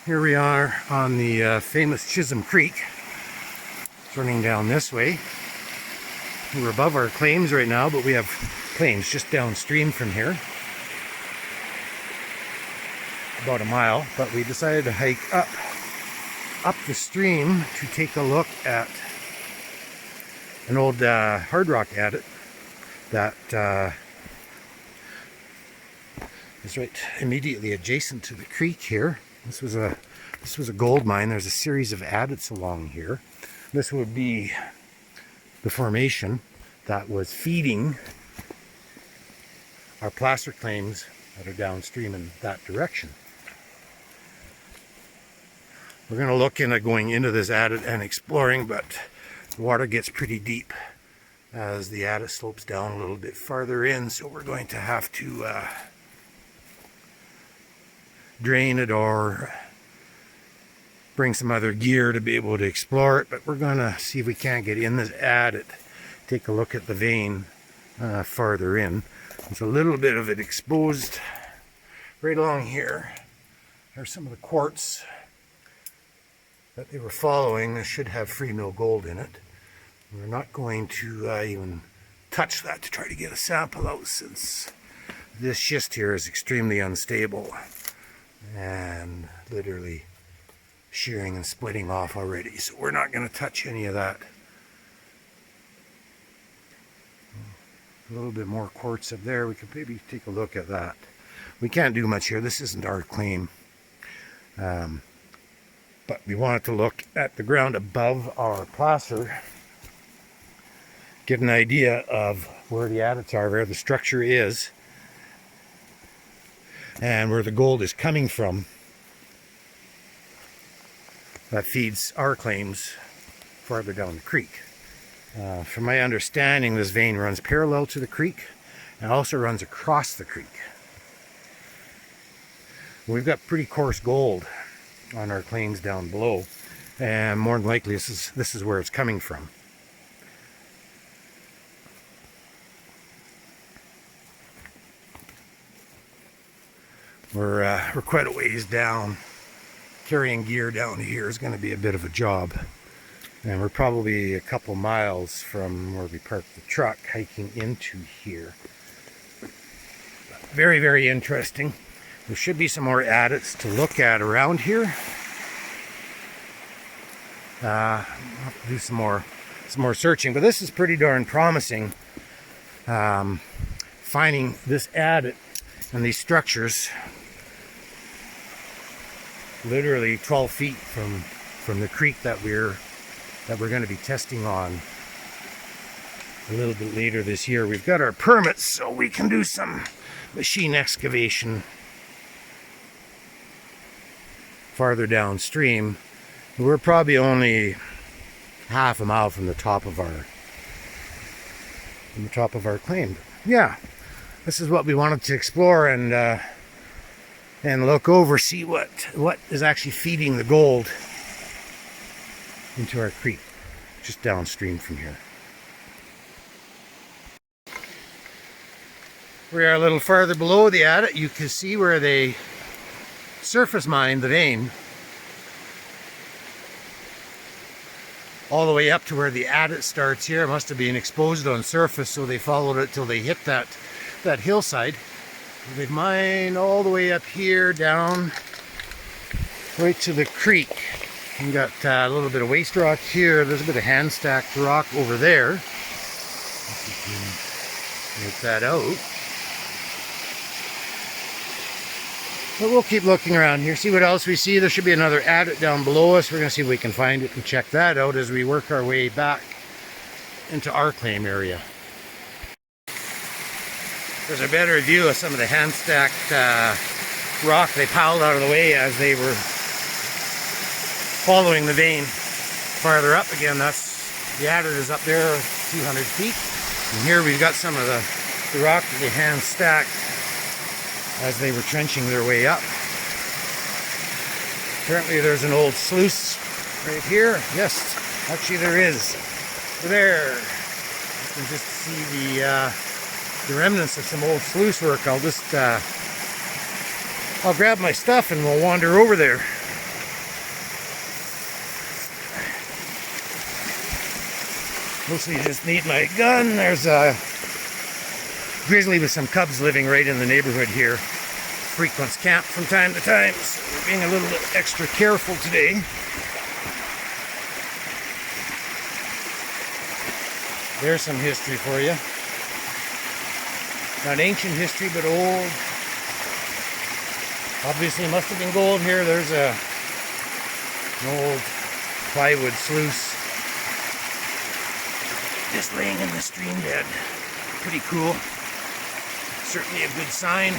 Here we are on the famous Chisholm Creek. It's running down this way. We're above our claims right now, but we have claims just downstream from here. About a mile, but we decided to hike up the stream to take a look at an old hard rock adit that is right immediately adjacent to the creek here. This was a gold mine. There's a series of adits along here. This would be the formation that was feeding our placer claims that are downstream in that direction. We're going to look into going into this adit and exploring, but the water gets pretty deep as the adit slopes down a little bit farther in, so we're going to have to drain it or bring some other gear to be able to explore it. But we're going to see if we can't get in this adit, take a look at the vein farther in. There's a little bit of it exposed right along here. There's some of the quartz that they were following. This should have free mill gold in it. We're not going to even touch that to try to get a sample out, since this schist here is extremely unstable and literally shearing and splitting off already. So we're not going to touch any of that. A little bit more quartz up there. We could maybe take a look at that. We can't do much here. This isn't our claim. But we wanted to look at the ground above our placer, get an idea of where the adits are, where the structure is, and where the gold is coming from that feeds our claims farther down the creek. From my understanding, this vein runs parallel to the creek and also runs across the creek. We've got pretty coarse gold on our claims down below, and more than likely this is where it's coming from. We're quite a ways down. Carrying gear down here is going to be a bit of a job, and we're probably a couple miles from where we parked the truck hiking into here. Very, very interesting. There should be some more adits to look at around here. I'll have to do some more searching, but this is pretty darn promising. Finding this adit and these structures literally 12 feet from the creek that we're going to be testing on a little bit later this year. We've got our permits, so we can do some machine excavation farther downstream. We're probably only half a mile from the top of our claim. Yeah, this is what we wanted to explore and look over, see what is actually feeding the gold into our creek just downstream from here. We are a little farther below the adit. You can see where they surface mined the vein all the way up to where the adit starts here. It must have been exposed on surface, so they followed it till they hit that hillside. They've mined all the way up here down right to the creek. We got a little bit of waste rock here. There's a bit of hand stacked rock over there. If you can make that out. But we'll keep looking around here, see what else we see. There should be another adit down below us. We're going to see if we can find it and check that out as we work our way back into our claim area. There's a better view of some of the hand stacked rock they piled out of the way as they were following the vein farther up. Again, that's the adit is up there a few hundred feet. And here we've got some of the rock that they hand stacked as they were trenching their way up. Apparently there's an old sluice right here. Yes, actually there is. There. You can just see the remnants of some old sluice work. I'll grab my stuff and we'll wander over there. Mostly just need my gun. There's a grizzly with some cubs living right in the neighborhood here. Frequents camp from time to time, so we're being a little bit extra careful today. There's some history for you. Not ancient history, but old. Obviously, it must have been gold here. There's an old plywood sluice just laying in the stream bed. Pretty cool. Certainly a good sign.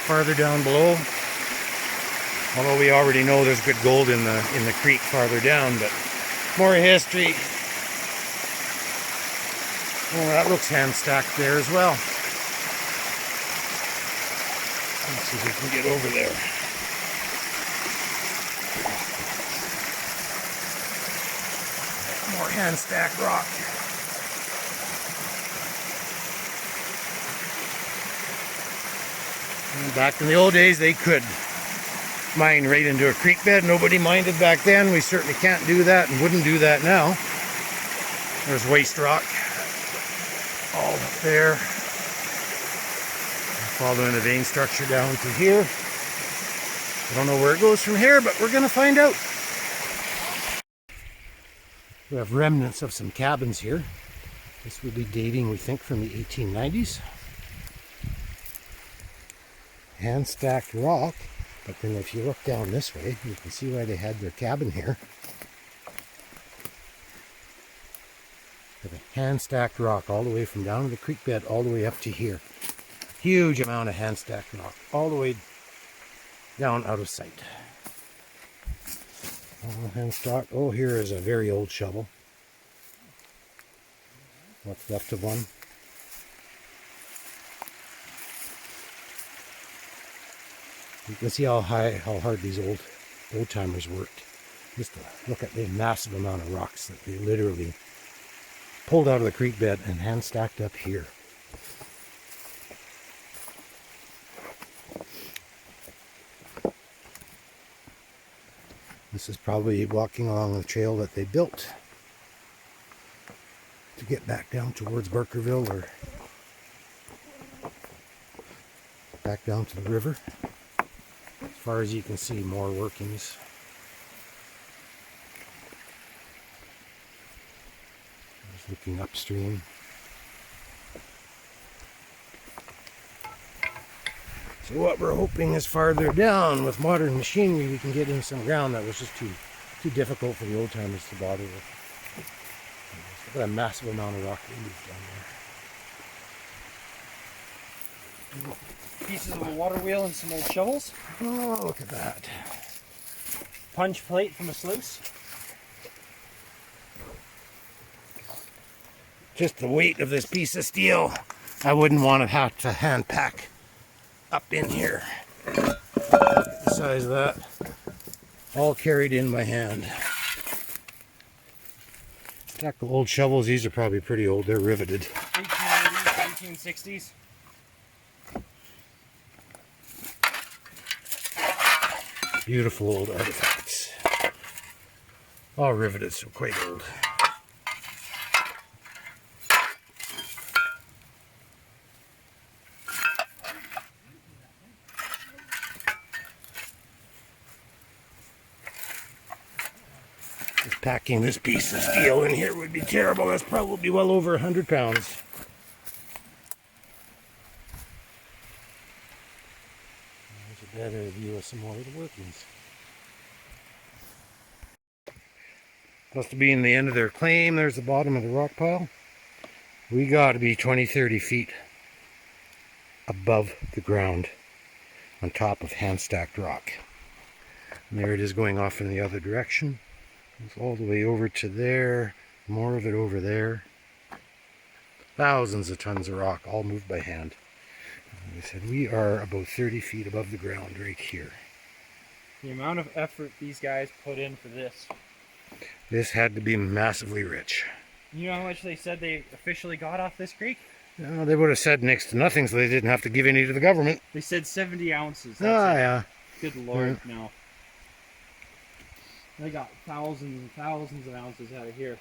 Farther down below, although we already know there's good gold in the creek farther down, but more history. Oh, that looks hand stacked there as well. Let's see if we can get over there. More hand stacked rock. And back in the old days, they could mine right into a creek bed. Nobody minded back then. We certainly can't do that and wouldn't do that now. There's waste rock. All up there. Following the vein structure down to here. I don't know where it goes from here, but we're going to find out. We have remnants of some cabins here. This would be dating, we think, from the 1890s. Hand stacked rock, but then if you look down this way, you can see why they had their cabin here. Hand stacked rock all the way from down to the creek bed all the way up to here. Huge amount of hand stacked rock all the way down out of sight. Hand stacked. Oh, here is a very old shovel. What's left of one. You can see how hard these old timers worked. Just to look at the massive amount of rocks that they literally pulled out of the creek bed and hand stacked up here. This is probably walking along the trail that they built to get back down towards Barkerville or back down to the river. As far as you can see, more workings. Looking upstream. So what we're hoping is farther down with modern machinery we can get in some ground that was just too difficult for the old timers to bother with. Look at a massive amount of rock they moved down there. Pieces of a water wheel and some old shovels. Oh, look at that. Punch plate from a sluice. Just the weight of this piece of steel, I wouldn't want to have to hand pack up in here. The size of that, all carried in by hand. Stack the old shovels, these are probably pretty old, they're riveted. 1880s, 1860s. Beautiful old artifacts. All riveted, so quite old. Just packing this piece of steel in here would be terrible. That's probably well over 100 pounds. There's a better view of some more of the workings. Supposed to be in the end of their claim. There's the bottom of the rock pile. We got to be 20-30 feet above the ground on top of hand stacked rock. And there it is going off in the other direction. It's all the way over to there, more of it over there. Thousands of tons of rock, all moved by hand. Like I said, we are about 30 feet above the ground right here. The amount of effort these guys put in for this. This had to be massively rich. You know how much they said they officially got off this creek? No, they would have said next to nothing, so they didn't have to give any to the government. They said 70 ounces. That's yeah. Good Lord, no. They got thousands and thousands of ounces out of here.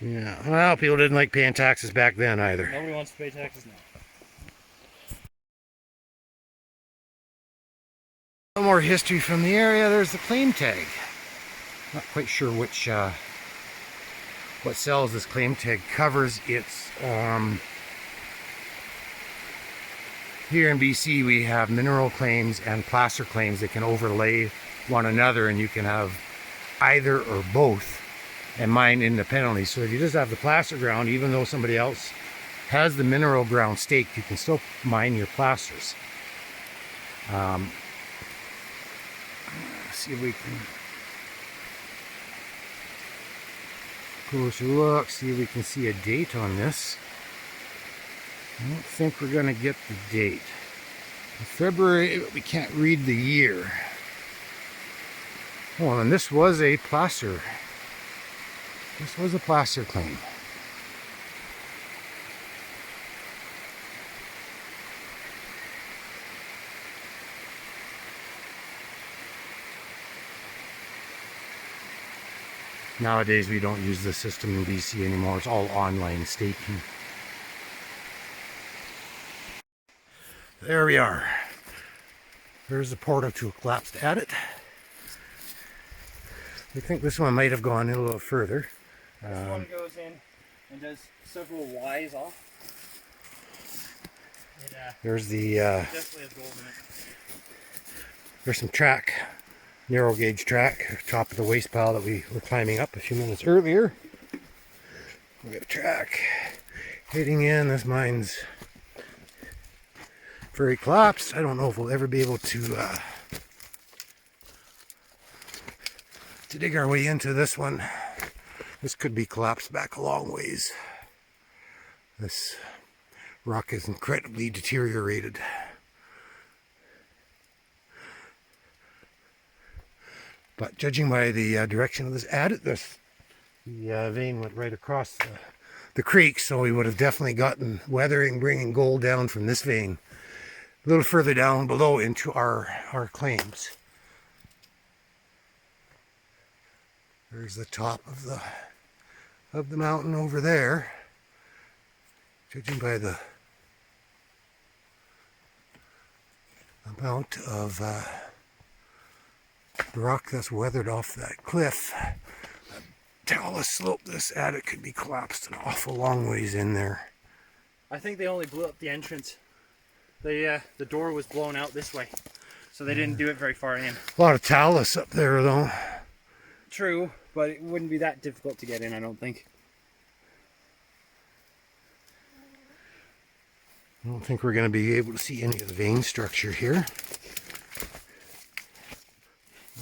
Yeah, well, people didn't like paying taxes back then either. Nobody wants to pay taxes now. A little more history from the area. There's the claim tag. Not quite sure which what cells this claim tag covers. It's here in BC we have mineral claims and placer claims that can overlay one another, and you can have either or both and mine independently. So if you just have the placer ground, even though somebody else has the mineral ground staked, you can still mine your placers. See if we can closer look, see if we can see a date on this. I don't think we're going to get the date. February, but we can't read the year. Oh, and this was a placer. This was a placer claim. Nowadays we don't use the system in BC anymore. It's all online staking. There we are. There's the portal to a collapsed adit. I think this one might have gone in a little further. This one goes in and does several Ys off. There's the definitely has gold in it. there's some track, narrow gauge track, top of the waste pile that we were climbing up a few minutes earlier. We have track heading in. This mine's very collapsed. I don't know if we'll ever be able to dig our way into this one. This could be collapsed back a long ways. This rock is incredibly deteriorated. But judging by the direction of this adit, the vein went right across the creek, so we would have definitely gotten weathering, bringing gold down from this vein a little further down below into our claims. There's the top of the mountain over there. Judging by the amount of rock that's weathered off that cliff, that talus slope, this adit could be collapsed an awful long ways in there. I think they only blew up the entrance. The door was blown out this way, so they didn't do it very far in. A lot of talus up there though. True, but it wouldn't be that difficult to get in, I don't think. I don't think we're going to be able to see any of the vein structure here.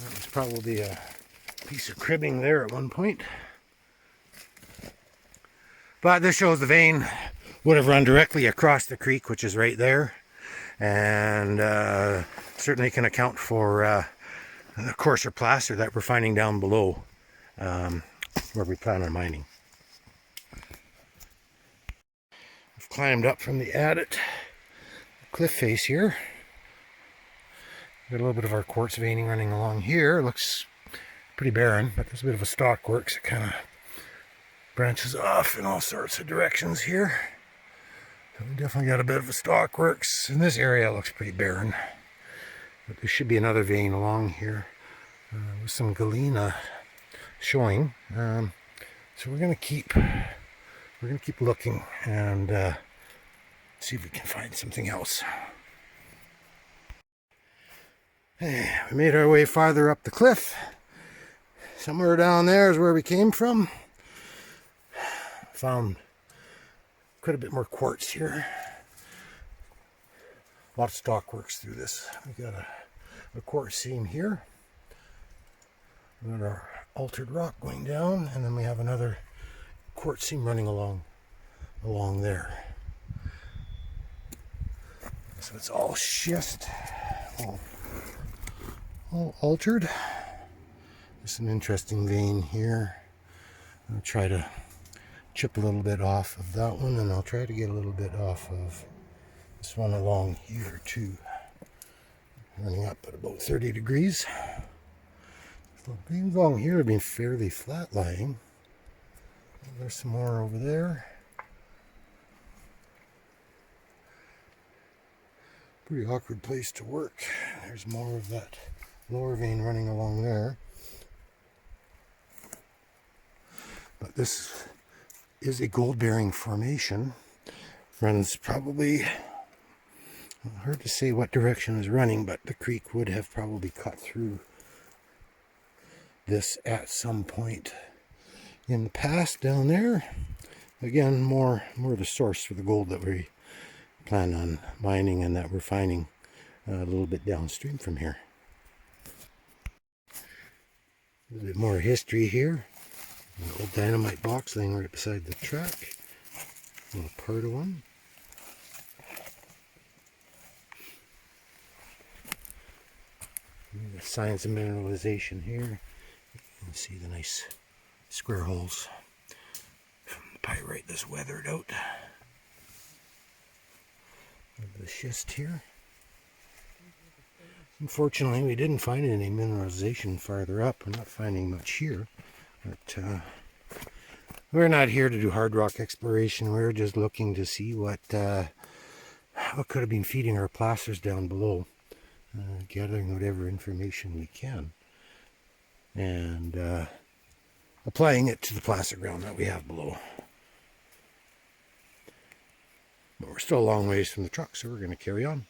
That was probably a piece of cribbing there at one point. But this shows the vein would have run directly across the creek, which is right there. And certainly can account for the coarser placer that we're finding down below where we plan on mining. We've climbed up from the adit cliff face here. Got a little bit of our quartz veining running along here. Looks pretty barren, but there's a bit of a stockworks. It kind of branches off in all sorts of directions here. So we definitely got a bit of a stockworks. In this area it looks pretty barren. But there should be another vein along here with some galena showing. So we're gonna keep looking and see if we can find something else. We made our way farther up the cliff. Somewhere down there is where we came from. Found quite a bit more quartz here. A lot of stockworks through this. We got a quartz seam here. We got our altered rock going down, and then we have another quartz seam running along there. So it's all schist, all altered. There's an interesting vein here. I'll try to chip a little bit off of that one, and I'll try to get a little bit off of this one along here too. Running up at about 30 degrees. The veins along here have been fairly flat lying. There's some more over there. Pretty awkward place to work. There's more of that lower vein running along there. But this is a gold-bearing formation. Runs probably, hard to say what direction is running, but the creek would have probably cut through this at some point in the past down there. Again, more the source for the gold that we plan on mining and that we're finding a little bit downstream from here. A little bit more history here. An old dynamite box laying right beside the track. A little part of one. The signs of mineralization here. You can see the nice square holes from the pyrite that's weathered out. The schist here. Unfortunately, we didn't find any mineralization farther up. We're not finding much here. But we're not here to do hard rock exploration. We're just looking to see what could have been feeding our plasters down below. Gathering whatever information we can. And applying it to the placer ground that we have below. But we're still a long ways from the truck, so we're going to carry on.